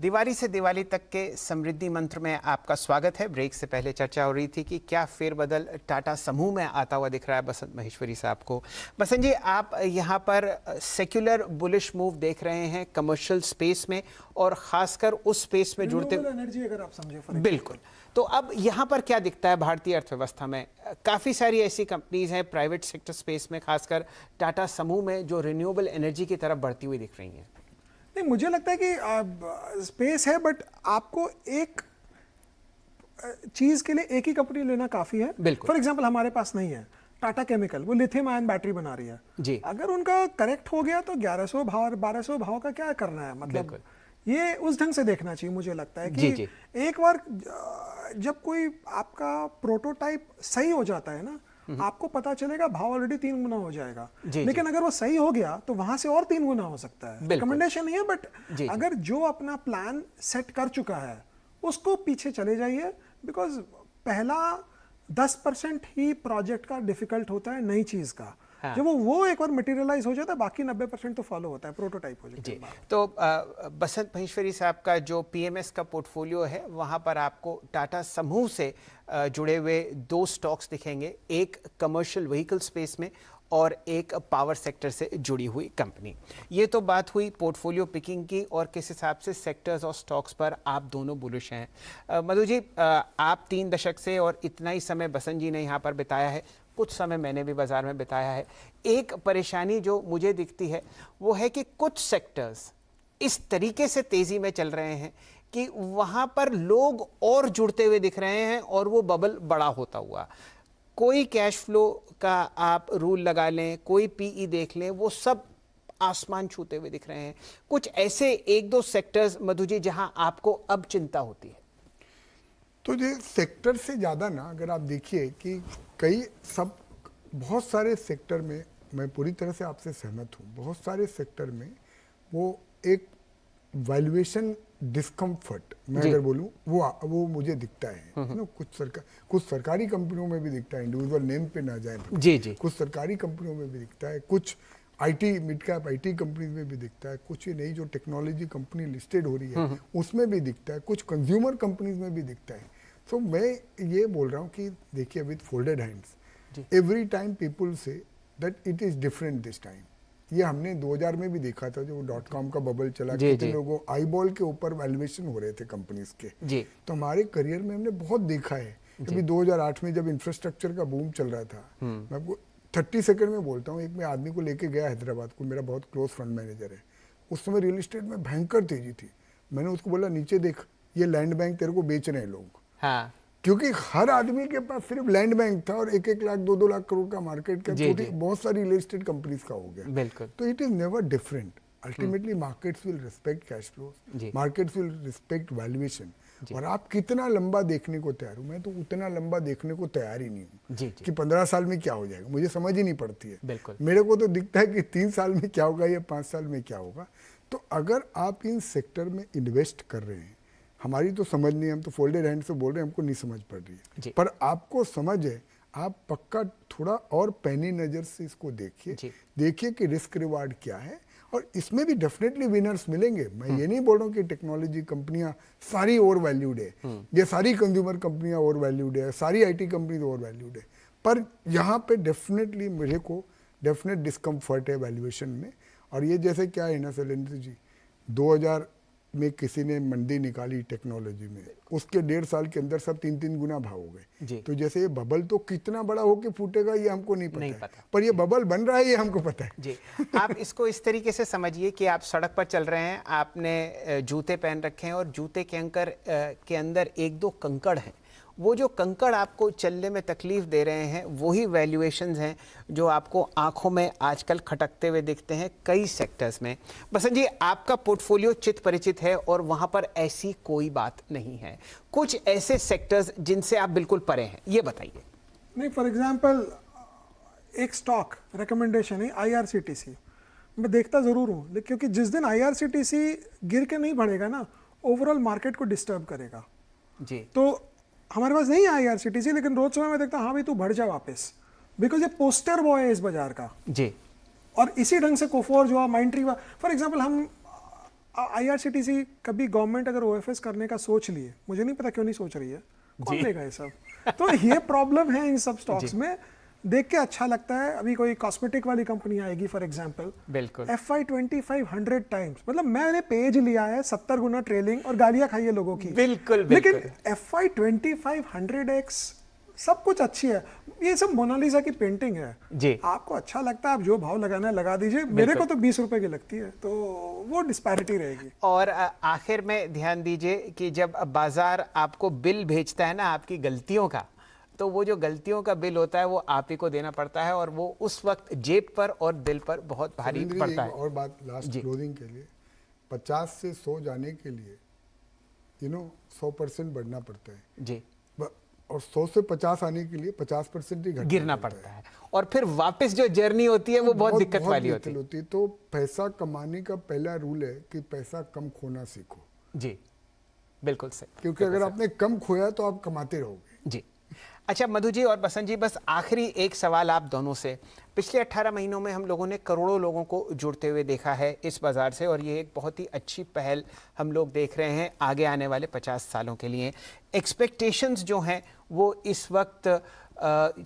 दिवाली से दिवाली तक के समृद्धि मंत्र में आपका स्वागत है। ब्रेक से पहले चर्चा हो रही थी कि क्या फेरबदल टाटा समूह में आता हुआ दिख रहा है बसंत महेश्वरी साहब को। बसंत जी, आप यहाँ पर सेक्युलर बुलिश मूव देख रहे हैं कमर्शियल स्पेस में और खासकर उस स्पेस में जुड़ते एनर्जी, अगर आप समझे। बिल्कुल। तो अब यहाँ पर क्या दिखता है भारतीय अर्थव्यवस्था में? काफ़ी सारी ऐसी कंपनीज हैं प्राइवेट सेक्टर स्पेस में, खासकर टाटा समूह में, जो रिन्यूएबल एनर्जी की तरफ बढ़ती हुई दिख रही हैं। नहीं, मुझे लगता है कि स्पेस है, बट आपको एक चीज के लिए एक ही कंपनी लेना काफी है। फॉर एग्जांपल हमारे पास नहीं है टाटा केमिकल, वो लिथियम आयन बैटरी बना रही है जी। अगर उनका करेक्ट हो गया तो 1100 भाव 1200 भाव का क्या करना है, मतलब ये उस ढंग से देखना चाहिए। मुझे लगता है कि एक बार जब कोई आपका प्रोटोटाइप सही हो जाता है ना, आपको पता चलेगा भाव ऑलरेडी 3 गुना हो जाएगा। लेकिन अगर वो सही हो गया तो वहां से और 3 गुना हो सकता है। रिकमेंडेशन नहीं है, बट अगर जो अपना प्लान सेट कर चुका है उसको पीछे चले जाइए, बिकॉज पहला 10% ही प्रोजेक्ट का डिफिकल्ट होता है नई चीज का। हाँ। जब वो एक बार मटेरियलाइज हो जाता है, बाकी 90% तो फॉलो होता है, प्रोटोटाइप हो जाता है। तो बसंत महेश्वरी साहब का जो पीएमएस का पोर्टफोलियो है, वहां पर आपको टाटा समूह से जुड़े हुए 2 स्टॉक्स दिखेंगे, एक कमर्शियल व्हीकल स्पेस में और एक पावर सेक्टर से जुड़ी हुई कंपनी। ये तो बात हुई पोर्टफोलियो पिकिंग की और किस हिसाब से सेक्टर्स और स्टॉक्स पर आप दोनों बुलिश हैं। मधु जी, आप 3 दशक से और इतना ही समय बसंत जी ने यहाँ पर बिताया है, कुछ समय मैंने भी बाजार में बिताया है। एक परेशानी जो मुझे दिखती है वो है कि कुछ सेक्टर्स इस तरीके से तेजी में चल रहे हैं कि वहां पर लोग और जुड़ते हुए दिख रहे हैं और वो बबल बड़ा होता हुआ। कोई कैश फ्लो का आप रूल लगा लें, कोई पीई देख लें, वो सब आसमान छूते हुए दिख रहे हैं। कुछ ऐसे 1-2 सेक्टर्स मधु जी जहां आपको अब चिंता होती है? तो ये सेक्टर से ज़्यादा ना, अगर आप देखिए कि बहुत सारे सेक्टर में, मैं पूरी तरह से आपसे सहमत हूँ, बहुत सारे सेक्टर में वो एक वैल्यूएशन डिस्कम्फर्ट, मैं अगर बोलूँ, वो मुझे दिखता है ना। कुछ सरकारी कंपनियों में भी दिखता है, इंडिविजुअल नेम पे ना जाए जी। कुछ सरकारी कंपनियों में भी दिखता है, कुछ IT mid cap IT companies में भी दिखता है, कुछ ये नई जो टेक्नोलॉजी कंपनी लिस्टेड हो रही है उसमें भी दिखता है, कुछ कंज्यूमर कंपनीज में भी दिखता है। तो मैं ये बोल रहा हूँ कि देखिए, with folded hands every time people say that it is different this time. ये हमने 2000 में भी देखा था, जो .com का बबल चला, कितने लोगों आईबॉल के ऊपर वैल्यूएशन हो रहे थे कंपनीज के। तो हमारे करियर में हमने बहुत देखा है। अभी 2008 में जब इंफ्रास्ट्रक्चर का बूम चल रहा था, मैं आपको 30 सेकंड में बोलता हूँ, एक मैं आदमी को लेके गया हैदराबाद को, मेरा बहुत क्लोज फंड मैनेजर है, उस समय रियल एस्टेट में भयंकर तेजी थी। मैंने उसको बोला, नीचे देख, ये लैंड बैंक तेरे को बेच रहे हैं लोग। हाँ। क्योंकि हर आदमी के पास सिर्फ लैंड बैंक था और 1-1 लाख 2-2 लाख करोड़ का मार्केट का बहुत सारी रियल एस्टेट कंपनीज का हो गया। बिल्कुल। तो it is never different. Ultimately markets will respect cash flows, markets will respect valuation. और आप कितना लंबा देखने को तैयार हो? मैं तो उतना लंबा देखने को तैयार ही नहीं हूँ कि 15 साल में क्या हो जाएगा, मुझे समझ ही नहीं पड़ती है। मेरे को तो दिखता है कि 3 साल में क्या होगा या 5 साल में क्या होगा। तो अगर आप इन सेक्टर में इन्वेस्ट कर रहे हैं, हमारी तो समझ नहीं है, हम तो फोल्डेड हैंड से बोल रहे हैं, हमको नहीं समझ पड़ रही है, पर आपको समझ है, आप पक्का थोड़ा और पैनी नज़र से इसको देखिए कि रिस्क रिवार्ड क्या है। और इसमें भी डेफिनेटली विनर्स मिलेंगे। मैं ये नहीं बोल रहा हूँ कि टेक्नोलॉजी कंपनियां सारी ओवर वैल्यूड है, ये सारी कंज्यूमर कंपनियां ओवर वैल्यूड है, सारी आईटी कंपनी ओवर वैल्यूड है, पर यहाँ पे डेफिनेटली मेरे को डेफिनेट डिस्कम्फर्ट है वैल्यूएशन में। और ये जैसे क्या है ना शैलेंद्र जी, 2000 में किसी ने मंदी निकाली टेक्नोलॉजी में, उसके 1.5 साल के अंदर सब 3-3 गुना भाव हो गए। तो जैसे ये बबल तो कितना बड़ा होके फूटेगा ये हमको नहीं पता, पर ये बबल बन रहा है ये हमको पता है जी। आप इसको इस तरीके से समझिए कि आप सड़क पर चल रहे हैं, आपने जूते पहन रखे हैं और जूते के अंदर 1-2 कंकड़ हैं। वो जो कंकड़ आपको चलने में तकलीफ दे रहे हैं, वही वैल्यूएशंस हैं जो आपको आंखों में आजकल खटकते हुए दिखते हैं कई सेक्टर्स में। बसंत जी, आपका पोर्टफोलियो चित परिचित है और वहां पर ऐसी कोई बात नहीं है। कुछ ऐसे सेक्टर्स जिनसे आप बिल्कुल परे हैं, ये बताइए। नहीं, फॉर एग्जांपल एक स्टॉक रिकमेंडेशन है IRCTC। मैं देखता जरूर हूँ, क्योंकि जिस दिन IRCTC गिर के नहीं बढ़ेगा ना, ओवरऑल मार्केट को डिस्टर्ब करेगा जी। तो हमारे पास नहीं है IRCTC, लेकिन रोज सुबह मैं देखता हूँ, हाँ भाई तू बढ़ जा वापस, बिकॉज ये पोस्टर बॉय है इस बाजार का जी। और इसी ढंग से कोफोर्ज हुआ, माइंडट्री हुआ। फॉर एग्जांपल हम IRCTC कभी गवर्नमेंट अगर OFS करने का सोच लिए, मुझे नहीं पता क्यों नहीं सोच रही है, कौन लेगा ये सब? तो ये प्रॉब्लम है इन सब स्टॉक्स में। देख के अच्छा लगता है। अभी कोई कॉस्मेटिक वाली कंपनी आएगी फॉर एग्जांपल, बिल्कुल FY 2500 टाइम्स, मतलब मैंने पेज लिया है 70 गुना ट्रेलिंग और गालियां खाई है लोगों की। बिल्कुल लेकिन FY 2500x सब कुछ अच्छी है। ये सब मोनालिसा की पेंटिंग है जी। आपको अच्छा लगता है, आप जो भाव लगाना है लगा दीजिए। मेरे को तो 20 रुपए की लगती है, तो वो डिस्पैरिटी रहेगी। और आखिर में ध्यान दीजिए कि जब बाजार आपको बिल भेजता है ना आपकी गलतियों का, तो वो जो गलतियों का बिल होता है वो आप ही को देना पड़ता है, और वो उस वक्त जेब पर और दिल पर बहुत भारी पड़ता है। और बात लास्ट क्लोजिंग के लिए, 50 से 100 जाने के लिए 100% बढ़ना पड़ता है जी, और 100 से 50 आने के लिए 50% ही गिरना पड़ता है, और फिर वापस जो जर्नी होती है वो बहुत दिक्कत वाली होती है। तो पैसा कमाने का पहला रूल है कि पैसा कम खोना सीखो। जी बिल्कुल सही, क्योंकि अगर आपने कम खोया तो आप कमाते रहोगे। जी। अच्छा मधु जी और बसंत जी, बस आखिरी एक सवाल आप दोनों से। पिछले 18 महीनों में हम लोगों ने करोड़ों लोगों को जुड़ते हुए देखा है इस बाज़ार से, और ये एक बहुत ही अच्छी पहल हम लोग देख रहे हैं आगे आने वाले 50 सालों के लिए। एक्सपेक्टेशंस जो हैं वो इस वक्त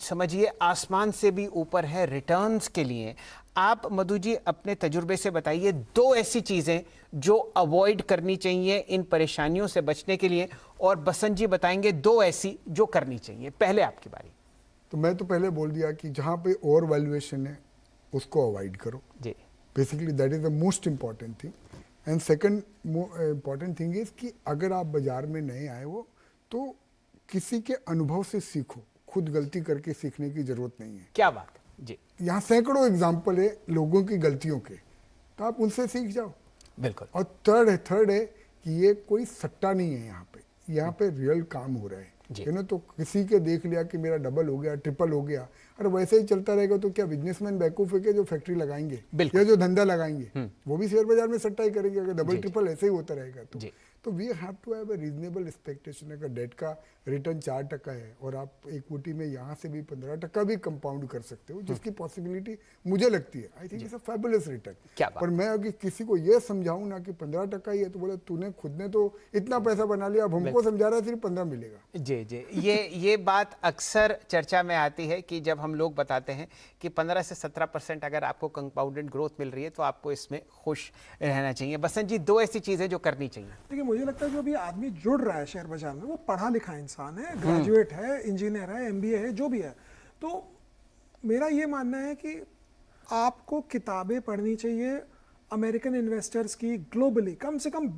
समझिए आसमान से भी ऊपर है रिटर्न्स के लिए। आप मधु जी अपने तजुर्बे से बताइए 2 ऐसी चीज़ें जो अवॉइड करनी चाहिए इन परेशानियों से बचने के लिए, और बसंत जी बताएंगे 2 ऐसी जो करनी चाहिए। पहले आपकी बारी। तो मैं तो पहले बोल दिया कि जहाँ पे ओवर वैल्यूएशन है उसको अवॉइड करो जी, basically that is the most important thing. And second important thing is कि अगर आप बाजार में नए आए हो तो किसी के अनुभव से सीखो, खुद गलती करके सीखने की जरूरत नहीं है। क्या बात है जी, यहाँ सैकड़ों एग्जाम्पल है लोगों की गलतियों के, तो आप उनसे सीख जाओ। बिल्कुल। और थर्ड है कि ये कोई सट्टा नहीं है, यहाँ पे रियल काम हो रहा है। तो किसी के देख लिया कि मेरा डबल हो गया, ट्रिपल हो गया, और वैसे ही चलता रहेगा तो क्या बिजनेसमैन बेवकूफ है कि जो फैक्ट्री लगाएंगे या जो धंधा लगाएंगे वो भी शेयर बाजार में सट्टा ही करेंगे अगर डबल ट्रिपल ऐसे ही होता रहेगा तो we have to have a reasonable expectation. अगर डेट का रिटर्न 4% है और आप इक्विटी में यहाँ से भी 15% भी कंपाउंड कर सकते हो, जिसकी पॉसिबिलिटी मुझे लगती है, I think it's a fabulous return. पर मैं अगर किसी को ये समझाऊं ना कि 15% ही है तो बोले तूने खुद ने तो इतना पैसा बना लिया, अब हमको समझा रहा है सिर्फ 15 मिलेगा। जी जी, ये बात अक्सर चर्चा में आती है कि जब हम लोग बताते हैं कि 15 से 17% अगर आपको कंपाउंडेड ग्रोथ मिल रही है तो आपको इसमें खुश रहना चाहिए। बसंत जी 2 ऐसी चीजें जो करनी चाहिए। देखिए मुझे लगता है जो भी आदमी जुड़ रहा है शेयर बाजार में वो पढ़ा लिखा इंसान है, ग्रेजुएट है, इंजीनियर है, MBA है, जो भी है। तो मेरा ये मानना है कि आपको किताबें पढ़नी चाहिए अमेरिकन इन्वेस्टर्स की ग्लोबली, कम से कम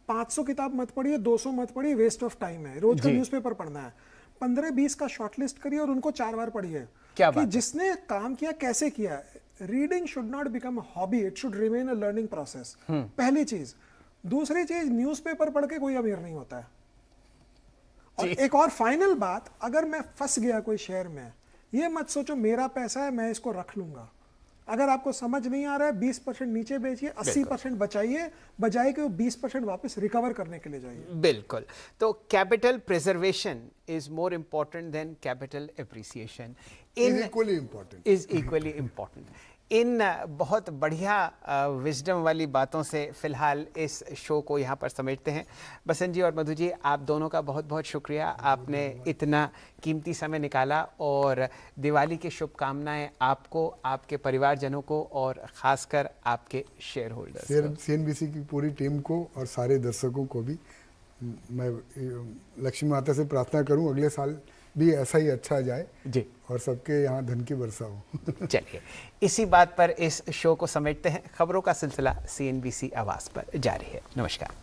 500 किताब मत पढ़िए, 200 मत पढ़िए, वेस्ट ऑफ टाइम है। रोज का न्यूज़पेपर पढ़ना है, 15-20 का शॉर्टलिस्ट करिए और उनको 4 बार पढ़िए कि जिसने काम किया कैसे किया। Reading should not become a hobby, it should remain a learning process, पहली चीज। दूसरी चीज, न्यूज़पेपर पढ़ के कोई अमीर नहीं होता है। और एक और फाइनल बात, अगर मैं फंस गया कोई शेयर में, ये मत सोचो मेरा पैसा है मैं इसको रख लूंगा। अगर आपको समझ नहीं आ रहा है 20% नीचे बेचिए, 80% बचाइए, बजाय के 20% वापस रिकवर करने के लिए जाइए। बिल्कुल। तो capital preservation is more important than capital appreciation, is equally important. इन बहुत बढ़िया विजडम वाली बातों से फिलहाल इस शो को यहाँ पर समेटते हैं। बसंत जी और मधु जी, आप दोनों का बहुत बहुत शुक्रिया, आपने इतना कीमती समय निकाला, और दिवाली की शुभकामनाएं आपको, आपके परिवारजनों को, और खासकर आपके शेयर होल्डर्स, CNBC की पूरी टीम को और सारे दर्शकों को भी मैं लक्ष्मी माता से प्रार्थना करूं अगले साल भी ऐसा ही अच्छा जाए जी, और सबके यहाँ धन की वर्षा हो। चलिए इसी बात पर इस शो को समेटते हैं। खबरों का सिलसिला CNBC आवाज़ पर जारी है। नमस्कार।